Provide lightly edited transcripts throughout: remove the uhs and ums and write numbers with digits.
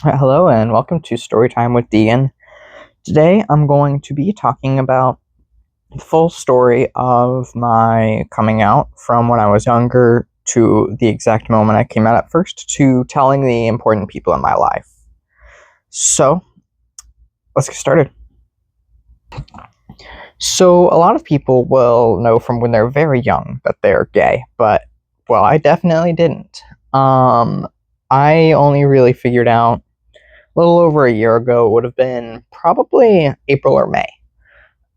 Hello and welcome to Storytime with Deegan. Today I'm going to be talking about the full story of my coming out from when I was younger to the exact moment I came out at first to telling the important people in my life. So, let's get started. So, a lot of people will know from when they're very young that they're gay, but, well, I definitely didn't. I only really figured out a little over a year ago. It would have been probably April or May.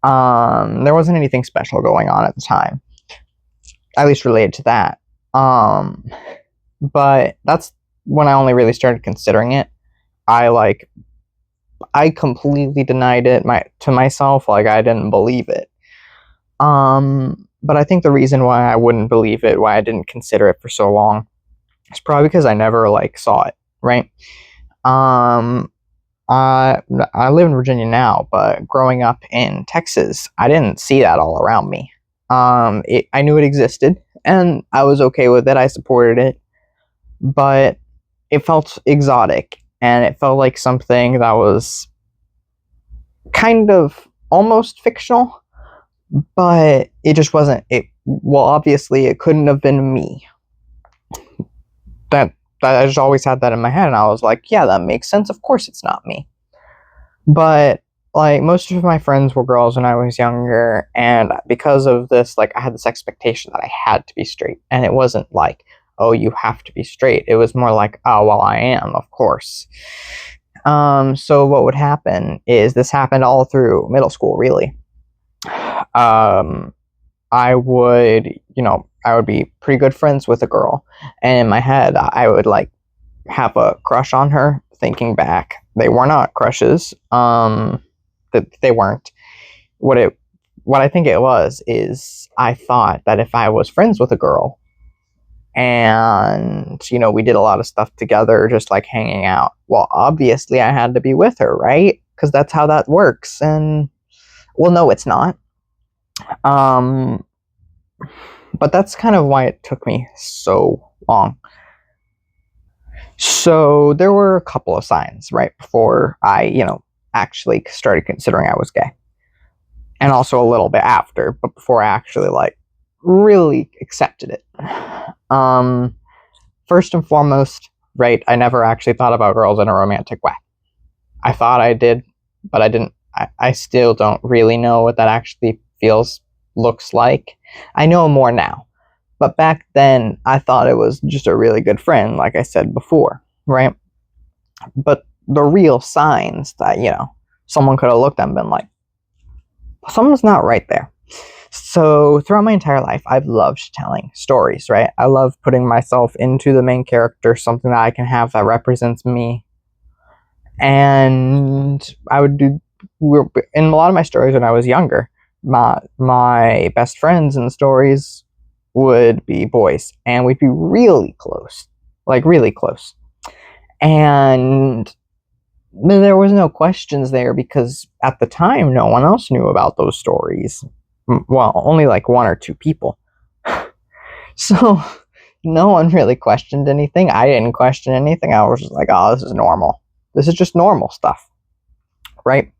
There wasn't anything special going on at the time, at least related to that. But that's when I only really started considering it. I completely denied it to myself. Like, I didn't believe it. But I think the reason why I wouldn't believe it, why I didn't consider it for so long, is probably because I never saw it. Right? Um, I live in Virginia now, but growing up in Texas, I didn't see that all around me. I knew it existed, and I was okay with it. I supported it, but it felt exotic, and it felt like something that was kind of almost fictional, but it just wasn't. Well, obviously, it couldn't have been me. That I just always had that in my head, and I was like, yeah, that makes sense. Of course, it's not me. But most of my friends were girls when I was younger, and because of this, I had this expectation that I had to be straight, and it wasn't like, oh, you have to be straight. It was more like, oh, well, I am, of course. So what would happen is this happened all through middle school, really. Um, I would be pretty good friends with a girl, and in my head, I would have a crush on her. Thinking back, they were not crushes. That they weren't. What I think it was is I thought that if I was friends with a girl, and we did a lot of stuff together, just hanging out. Well, obviously, I had to be with her, right? Because that's how that works. And well, no, it's not. Um, but that's kind of why it took me so long. So there were a couple of signs right before I, actually started considering I was gay. And also a little bit after, but before I actually really accepted it. Um First and foremost, right, I never actually thought about girls in a romantic way. I thought I did, but I didn't. I still don't really know what that actually looks like. I know more now. But back then, I thought it was just a really good friend, like I said before, right? But the real signs that, someone could have looked at and been like, someone's not right there. So throughout my entire life, I've loved telling stories, right? I love putting myself into the main character, something that I can have that represents me. And I would do, in a lot of my stories when I was younger, my best friends in the stories would be boys, and we'd be really close, really close. And there was no questions there because at the time, no one else knew about those stories. Well, only one or two people. So no one really questioned anything. I didn't question anything. I was just like, oh, this is normal. This is just normal stuff, right?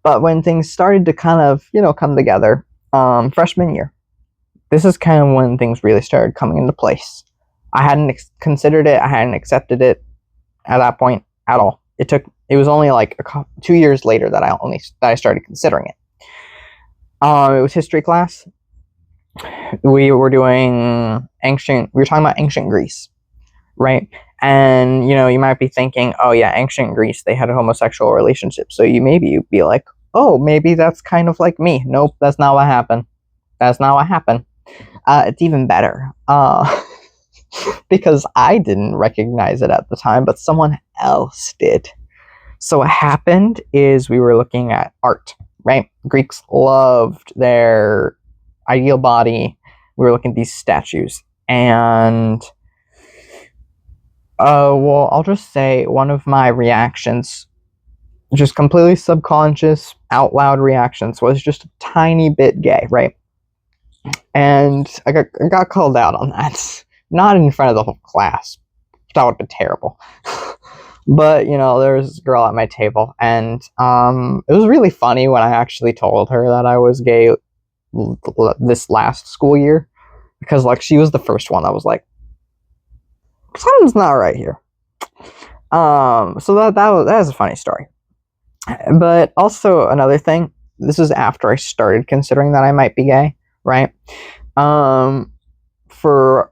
But when things started to kind of, come together, freshman year, this is kind of when things really started coming into place. I hadn't considered it. I hadn't accepted it at that point at all. It was only 2 years later that I started considering it. It was history class. We were talking about ancient Greece, right? And you might be thinking, oh yeah, ancient Greece, they had a homosexual relationship. So you'd be like, oh, maybe that's kind of like me. Nope, that's not what happened. That's not what happened. It's even better. Because I didn't recognize it at the time, but someone else did. So what happened is we were looking at art, right? Greeks loved their ideal body. We were looking at these statues, and well, I'll just say one of my reactions, just completely subconscious, out loud reactions, was just a tiny bit gay, right? And I got called out on that. Not in front of the whole class. That would have been terrible. But there was this girl at my table, and it was really funny when I actually told her that I was gay this last school year, because like she was the first one that was like, something's not right here. So that is a funny story. But also another thing, this is after I started considering that I might be gay, right? For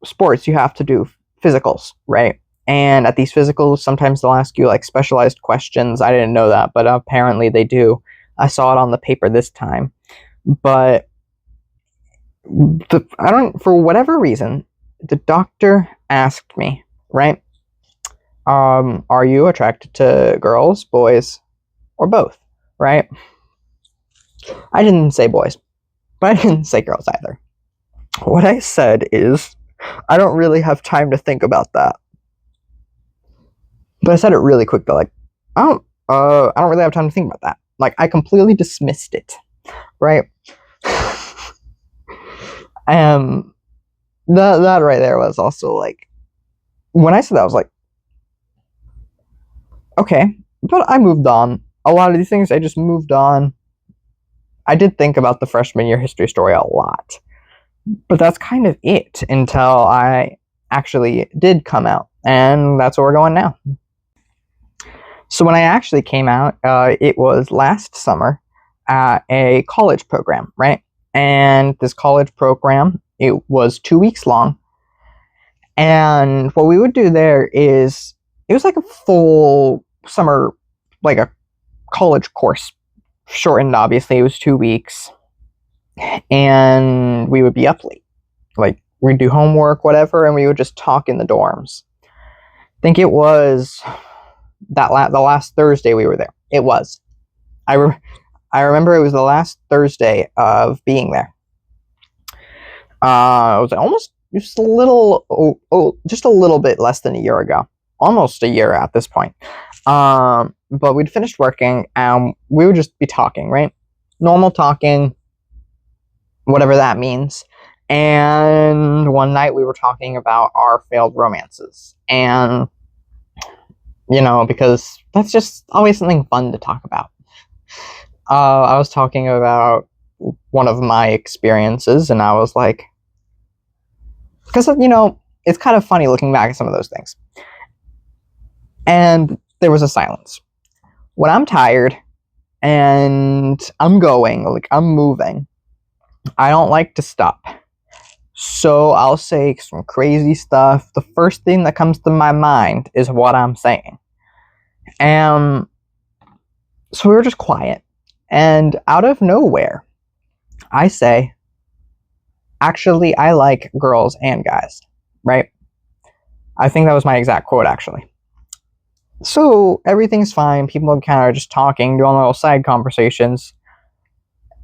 sports, you have to do physicals, right? And at these physicals, sometimes they'll ask you like specialized questions. I didn't know that, but apparently they do. I saw it on the paper this time. But I don't, for whatever reason, the doctor asked me, right? Are you attracted to girls, boys, or both? Right? I didn't say boys, but I didn't say girls either. What I said is, I don't really have time to think about that. But I said it really quick though, like, I don't really have time to think about that. Like, I completely dismissed it, right? That right there was also like, when I said that, I was like, okay, but I moved on. A lot of these things, I just moved on. I did think about the freshman year history story a lot, but that's kind of it until I actually did come out, and that's where we're going now. So when I actually came out, it was last summer at a college program, right? And this college program, it was 2 weeks long. And what we would do there is, it was like a full summer, like a college course, shortened, obviously. It was 2 weeks. And we would be up late. Like, we'd do homework, whatever, and we would just talk in the dorms. I think it was the last Thursday we were there. It was. I remember it was the last Thursday of being there. It was almost just a little bit less than a year ago, almost a year at this point. But we'd finished working, and we would just be talking, right? Normal talking, whatever that means. And one night we were talking about our failed romances, and because that's just always something fun to talk about. I was talking about one of my experiences, and I was like, because it's kind of funny looking back at some of those things. And there was a silence. When I'm tired and I'm going, like I'm moving, I don't like to stop. So I'll say some crazy stuff. The first thing that comes to my mind is what I'm saying. And so we were just quiet. And out of nowhere, I say, actually, I like girls and guys, right? I think that was my exact quote, actually. So everything's fine. People kind of are just talking, doing little side conversations.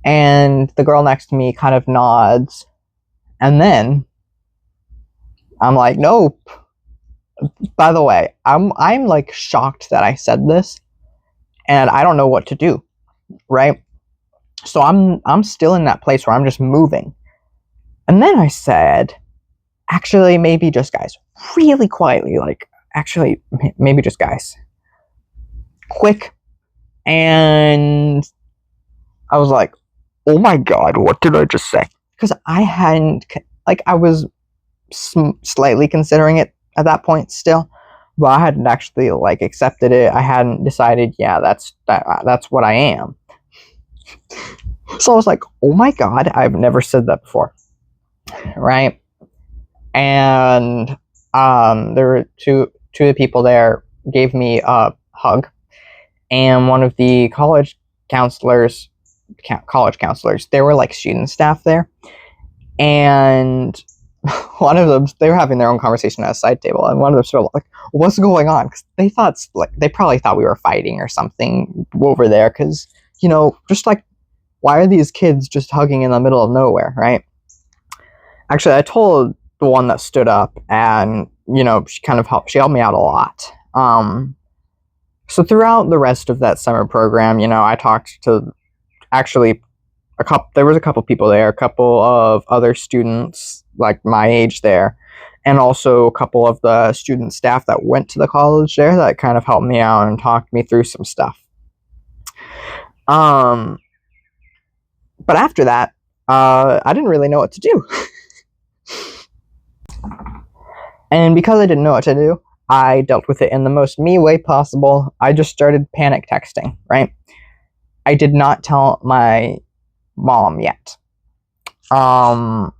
And the girl next to me kind of nods. And then I'm like, nope. By the way, I'm like shocked that I said this, and I don't know what to do, right? So I'm still in that place where I'm just moving. And then I said, actually, maybe just guys. Really quietly, like, actually, maybe just guys. Quick. And I was like, oh my God, what did I just say? Because I hadn't, like, I was slightly considering it at that point still, but I hadn't actually, like, accepted it. I hadn't decided, yeah, that's what I am. So I was like, oh my God, I've never said that before, right? And there were two of the people there gave me a hug, and one of the college counselors, they were like student staff there, and one of them, they were having their own conversation at a side table, and one of them sort of like, what's going on? Because they probably thought we were fighting or something over there, because just like, why are these kids just hugging in the middle of nowhere, right? Actually, I told the one that stood up, and she helped me out a lot. So throughout the rest of that summer program, I talked to actually there was a couple people there, a couple of other students like my age there, and also a couple of the student staff that went to the college there that kind of helped me out and talked me through some stuff. But after that, I didn't really know what to do. And because I didn't know what to do, I dealt with it in the most me way possible. I just started panic texting, right? I did not tell my mom yet. I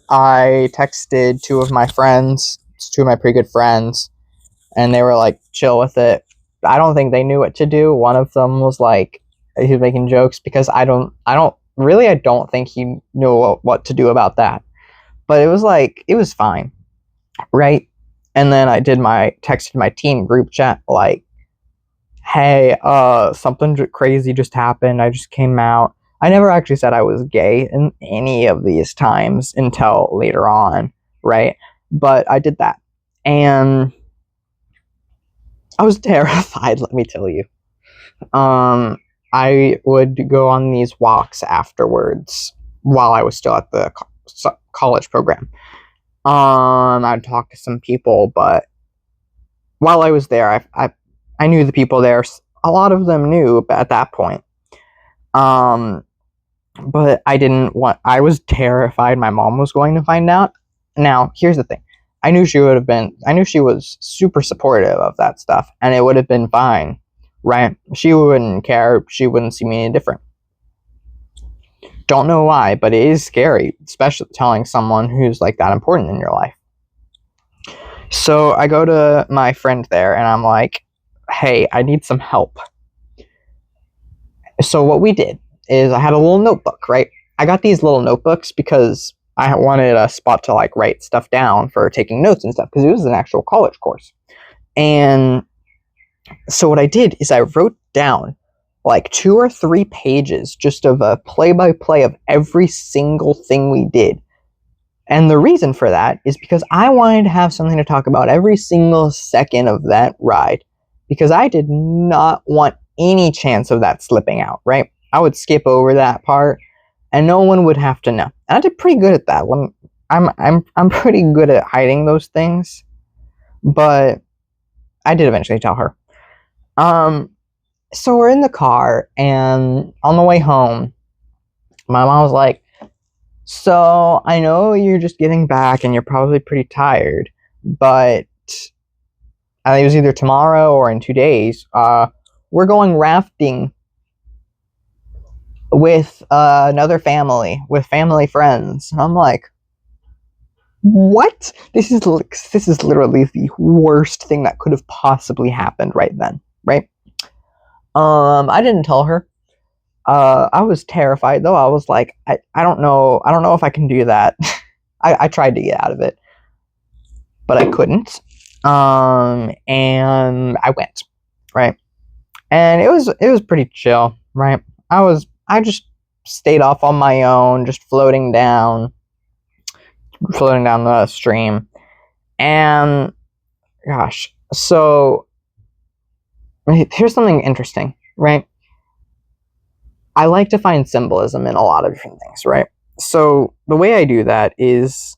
texted two of my friends, two of my pretty good friends, and they were like chill with it. I don't think they knew what to do. One of them was like, he was making jokes because I don't think he knew what to do about that. But it was like, it was fine, right? And then I texted my team group chat like, hey, something crazy just happened. I just came out. I never actually said I was gay in any of these times until later on, right? But I did that. And I was terrified, let me tell you. I would go on these walks afterwards while I was still at the college program. I'd talk to some people, but while I was there, I knew the people there. A lot of them knew at that point. But I was terrified my mom was going to find out. Now, here's the thing. I knew she was super supportive of that stuff, and it would have been fine, right? She wouldn't care. She wouldn't see me any different. Don't know why, but it is scary, especially telling someone who's like that important in your life. So I go to my friend there, and I'm like, hey, I need some help. So what we did is I had a little notebook, right? I got these little notebooks because I wanted a spot to like write stuff down for taking notes and stuff because it was an actual college course. And so what I did is I wrote down like 2 or 3 pages just of a play-by-play of every single thing we did. And the reason for that is because I wanted to have something to talk about every single second of that ride because I did not want any chance of that slipping out, right? I would skip over that part and no one would have to know. And I did pretty good at that. I'm pretty good at hiding those things, but I did eventually tell her. So we're in the car, and on the way home, my mom was like, so I know you're just getting back and you're probably pretty tired, but I think it was either tomorrow or in 2 days, we're going rafting with another family, with family friends. And I'm like, what? This is literally the worst thing that could have possibly happened right then, right? I didn't tell her. I was terrified though. I was like, I don't know if I can do that. I tried to get out of it, but I couldn't. And I went, right? And it was pretty chill, right? I just stayed off on my own, just floating down the stream. And gosh, so here's something interesting, right? I like to find symbolism in a lot of different things, right? So the way I do that is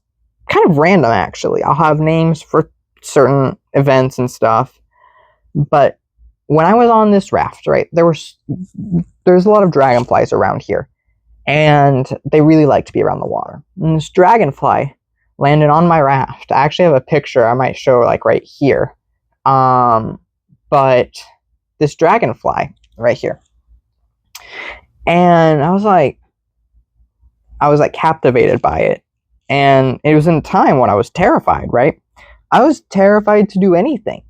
kind of random, actually. I'll have names for certain events and stuff, but when I was on this raft, right, there's a lot of dragonflies around here, and they really like to be around the water. And this dragonfly landed on my raft. I actually have a picture I might show like right here. But this dragonfly right here. And I was like captivated by it. And it was in a time when I was terrified, right? I was terrified to do anything.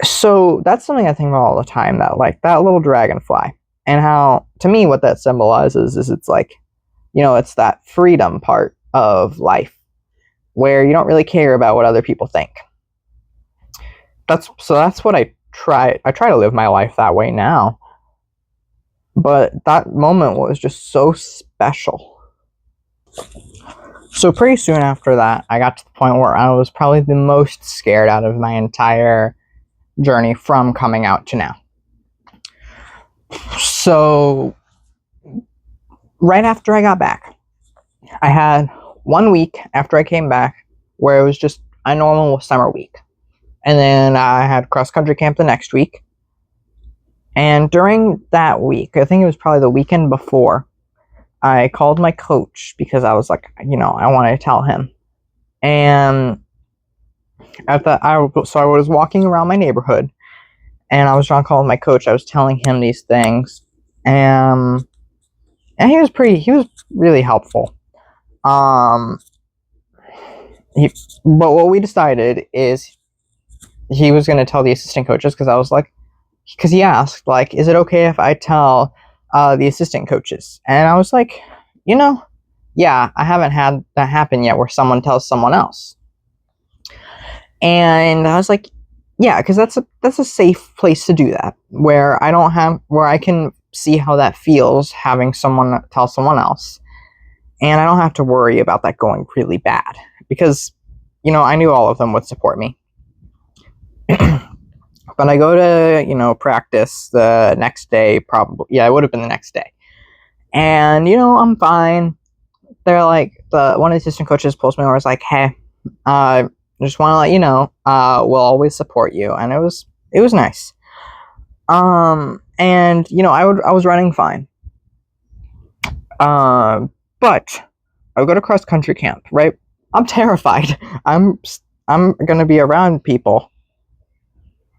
So that's something I think about all the time, that like that little dragonfly, and how, to me, what that symbolizes is it's like, it's that freedom part of life where you don't really care about what other people think. That's what I try to live my life that way now. But that moment was just so special. So pretty soon after that, I got to the point where I was probably the most scared out of my entire journey from coming out to now. So right after I got back, I had 1 week after I came back where it was just a normal summer week. And then I had cross country camp the next week. And during that week, I think it was probably the weekend before, I called my coach because I was like, I wanted to tell him. And so I was walking around my neighborhood, and I was trying to call my coach. I was telling him these things, and he was really helpful. But what we decided is he was going to tell the assistant coaches, because he asked, like, is it okay if I tell the assistant coaches? And I was like, yeah, I haven't had that happen yet where someone tells someone else. And I was like, yeah, because that's a safe place to do that, where I can see how that feels having someone tell someone else, and I don't have to worry about that going really bad, because I knew all of them would support me. But I go to practice the next day, probably. Yeah, it would have been the next day, and I'm fine. They're like, one of the assistant coaches pulls me over, is like, hey, I just want to let you know, we'll always support you. And it was nice. And I was running fine. But I go to cross country camp, right? I'm terrified. I'm gonna be around people,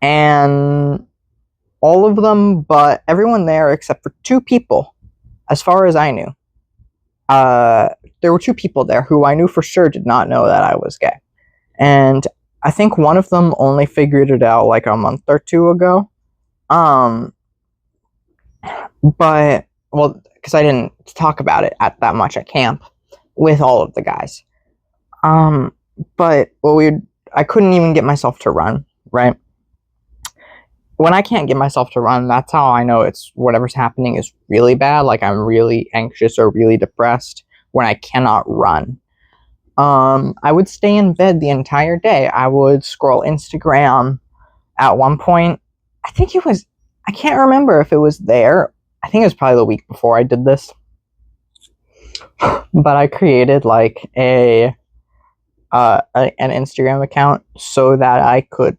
and all of them, but everyone there except for two people, as far as I knew. There were two people there who I knew for sure did not know that I was gay. And I think one of them only figured it out like a month or two ago. But, well, because I didn't talk about it that much at camp with all of the guys. But, I couldn't even get myself to run, right? When I can't get myself to run, that's how I know it's whatever's happening is really bad. Like, I'm really anxious or really depressed when I cannot run. I would stay in bed the entire day. I would scroll Instagram. At one point, I can't remember if it was there. I think it was probably the week before I did this. But I created like an Instagram account so that I could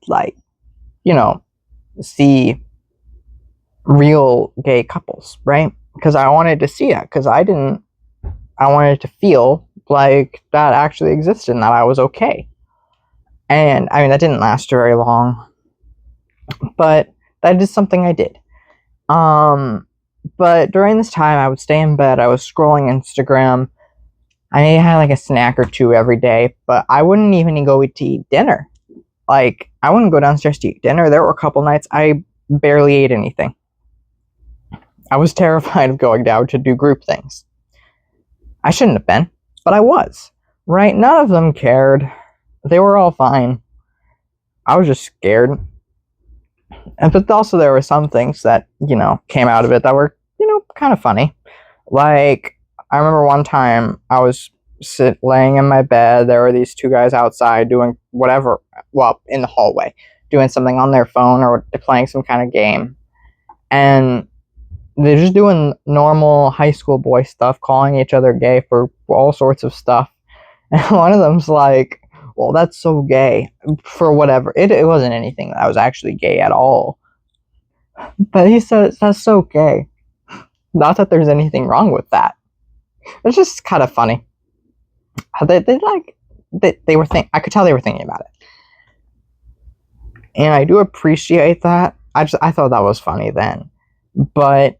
see real gay couples, right? Because I wanted to see that, because I wanted to feel like that actually existed and that I was okay. And I mean, that didn't last very long, but that is something I did. But during this time, I would stay in bed. I was scrolling Instagram. I had like a snack or two every day, but I wouldn't even go to eat dinner. Like, I wouldn't go downstairs to eat dinner. There were a couple nights I barely ate anything. I was terrified of going down to do group things. I shouldn't have been, but I was, right? None of them cared. They were all fine. I was just scared. But also there were some things that, came out of it that were, kind of funny. Like, I remember one time I was laying in my bed. There were these two guys outside doing whatever, well, in the hallway, doing something on their phone or playing some kind of game. And they're just doing normal high school boy stuff, calling each other gay for all sorts of stuff. And one of them's like, well, that's so gay, for whatever. It wasn't anything that was actually gay at all. But he said, that's so gay. Not that there's anything wrong with that. It's just kind of funny. I could tell they were thinking about it. And I do appreciate that. I thought that was funny then. But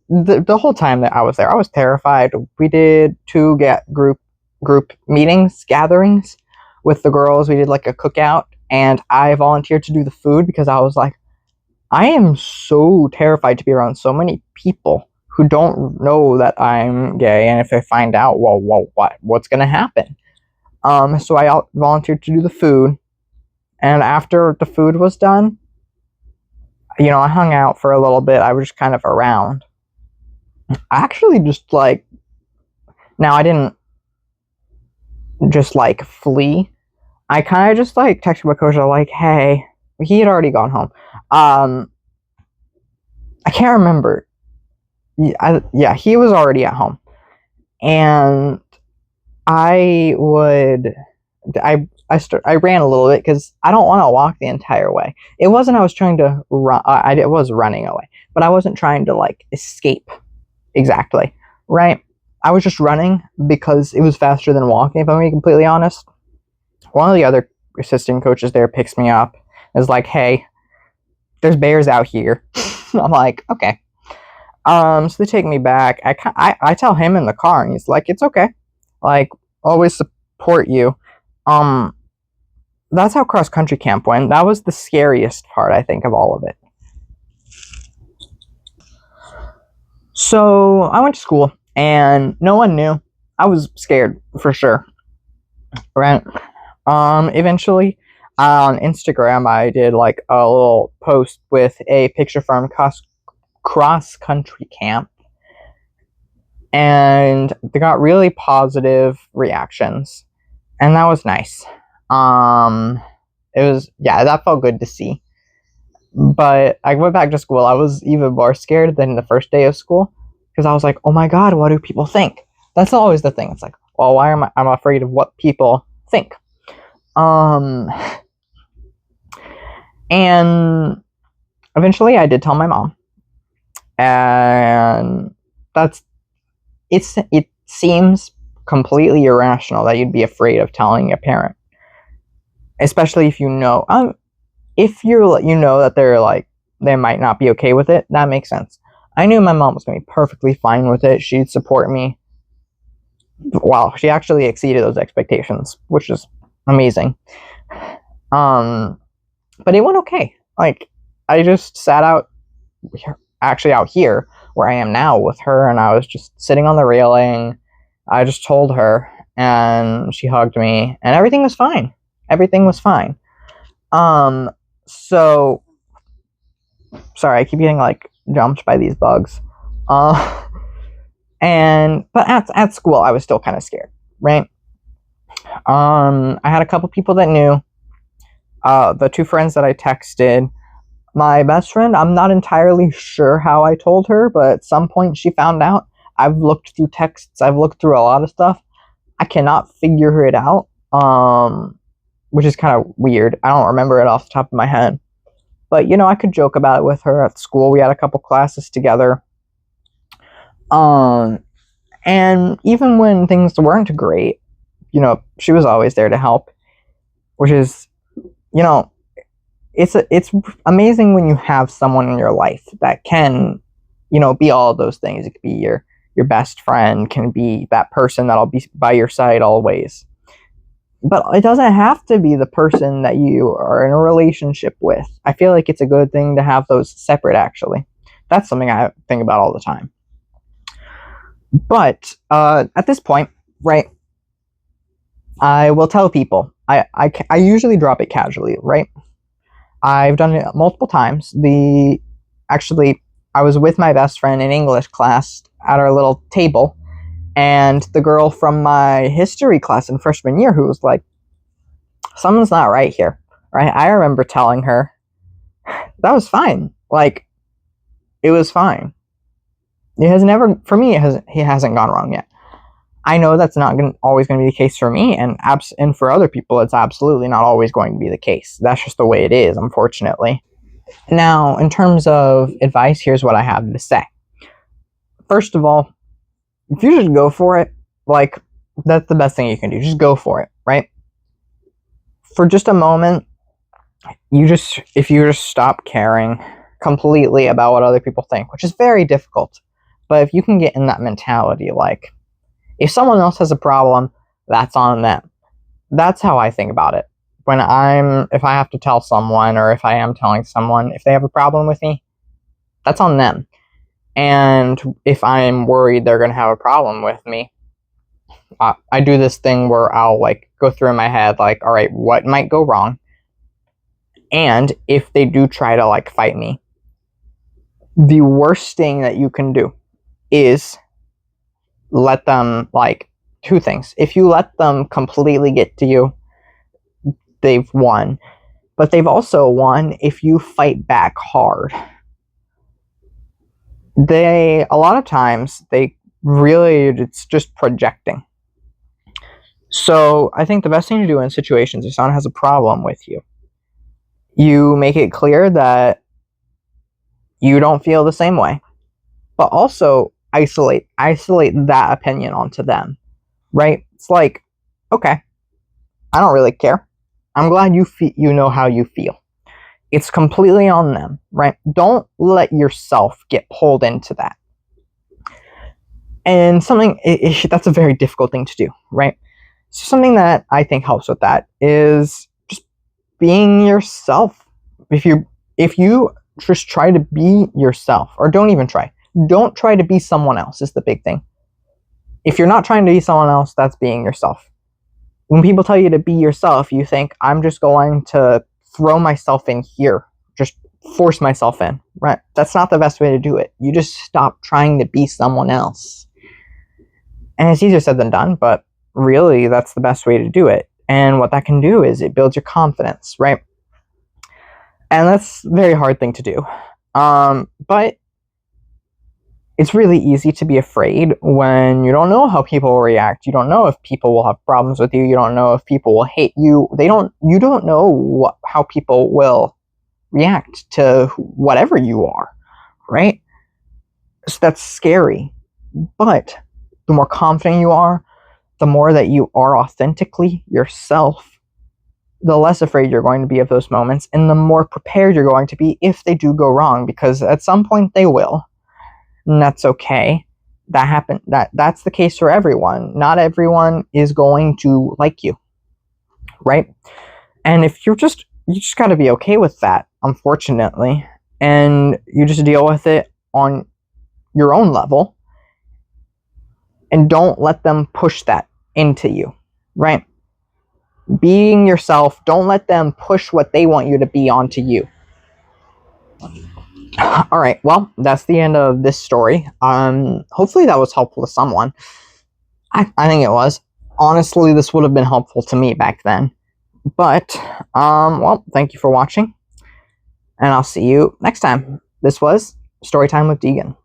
the whole time that I was there, I was terrified. We did two group gatherings with the girls. We did like a cookout, and I volunteered to do the food because I was like, I am so terrified to be around so many people who don't know that I'm gay, and if they find out, well, what's gonna happen? So I volunteered to do the food, and after the food was done, I hung out for a little bit. I was just kind of around. I actually just now I didn't just flee. I kind of just texted my coach, like, hey, he had already gone home. I can't remember. Yeah, he was already at home, and I I ran a little bit because I don't want to walk the entire way. It wasn't I was trying to run. I was running away, but I wasn't trying to like escape exactly. Right? I was just running because it was faster than walking. If I'm being completely honest, one of the other assistant coaches there picks me up. Is like, hey, there's bears out here. I'm like, okay. So they take me back. I tell him in the car, and he's like, it's okay. Like, always support you. Um, that's how cross country camp went. That was the scariest part, I think, of all of it. So I went to school, and no one knew. I was scared for sure. Right. Eventually, on Instagram, I did like a little post with a picture from cross country camp, and they got really positive reactions, and that was nice. Um, it was, yeah, that felt good to see. But I went back to school. I was even more scared than the first day of school because I was like, oh my god, what do people think? That's always the thing. It's like, well, why am I'm afraid of what people think? Um, and eventually I did tell my mom, and it seems completely irrational that you'd be afraid of telling a parent, especially if you know if you know that they're like they might not be okay with it. That makes sense. I knew my mom was going to be perfectly fine with it. She'd support me. Wow, she actually exceeded those expectations, which is amazing. But it went okay. Like, I just sat out, actually out here where I am now with her, and I was just sitting on the railing. I just told her, and she hugged me, and everything was fine. Everything was fine. So sorry, I keep getting like jumped by these bugs. But at school, I was still kind of scared, right? I had a couple people that knew. The two friends that I texted. My best friend, I'm not entirely sure how I told her, but at some point she found out. I've looked through texts, I've looked through a lot of stuff. I cannot figure it out, which is kind of weird. I don't remember it off the top of my head. But, I could joke about it with her at school. We had a couple classes together. And even when things weren't great, she was always there to help, which is, it's amazing when you have someone in your life that can, be all of those things. It could be your best friend, can be that person that'll be by your side always. But it doesn't have to be the person that you are in a relationship with. I feel like it's a good thing to have those separate, actually. That's something I think about all the time. But at this point, right, I will tell people. I usually drop it casually, right? I've done it multiple times. Actually, I was with my best friend in English class at our little table, and the girl from my history class in freshman year who was like, something's not right here, right? I remember telling her, that was fine. Like, it was fine. It has never, for me, he hasn't gone wrong yet. I know that's not always going to be the case for me, and for other people, it's absolutely not always going to be the case. That's just the way it is, unfortunately. Now, in terms of advice, here's what I have to say. First of all, if you just go for it, like, that's the best thing you can do. Just go for it, right? For just a moment, if you just stop caring completely about what other people think, which is very difficult, but if you can get in that mentality, like, if someone else has a problem, that's on them. That's how I think about it. If I have to tell someone, or if I am telling someone, if they have a problem with me, that's on them. And if I'm worried they're going to have a problem with me, I do this thing where I'll like go through in my head, like, all right, what might go wrong? And if they do try to like fight me, the worst thing that you can do is let them, like, two things. If you let them completely get to you, they've won. But they've also won if you fight back hard. A lot of times, it's just projecting. So I think the best thing to do in situations if someone has a problem with you, you make it clear that you don't feel the same way, but also isolate that opinion onto them, right? It's like, okay, I don't really care. I'm glad you know how you feel. It's completely on them, right? Don't let yourself get pulled into that. And that's a very difficult thing to do, right? So something that I think helps with that is just being yourself. If you just try to be yourself, or don't try to be someone else is the big thing. If you're not trying to be someone else, that's being yourself. When people tell you to be yourself, you think, I'm just going to throw myself in here, just force myself in, right? That's not the best way to do it. You just stop trying to be someone else. And it's easier said than done, but really that's the best way to do it. And what that can do is it builds your confidence, right? And that's a very hard thing to do. But it's really easy to be afraid when you don't know how people will react. You don't know if people will have problems with you. You don't know if people will hate you. You don't know how people will react to whatever you are, right? So that's scary. But the more confident you are, the more that you are authentically yourself, the less afraid you're going to be of those moments, and the more prepared you're going to be if they do go wrong, because at some point they will. And that's okay. That's the case for everyone. Not everyone is going to like you, right? And if you just got to be okay with that, unfortunately, and you just deal with it on your own level, and don't let them push that into you, right? Being yourself, don't let them push what they want you to be onto you. All right, well, that's the end of this story. Hopefully that was helpful to someone. I think it was. Honestly, this would have been helpful to me back then. But, well, thank you for watching, and I'll see you next time. This was Storytime with Deegan.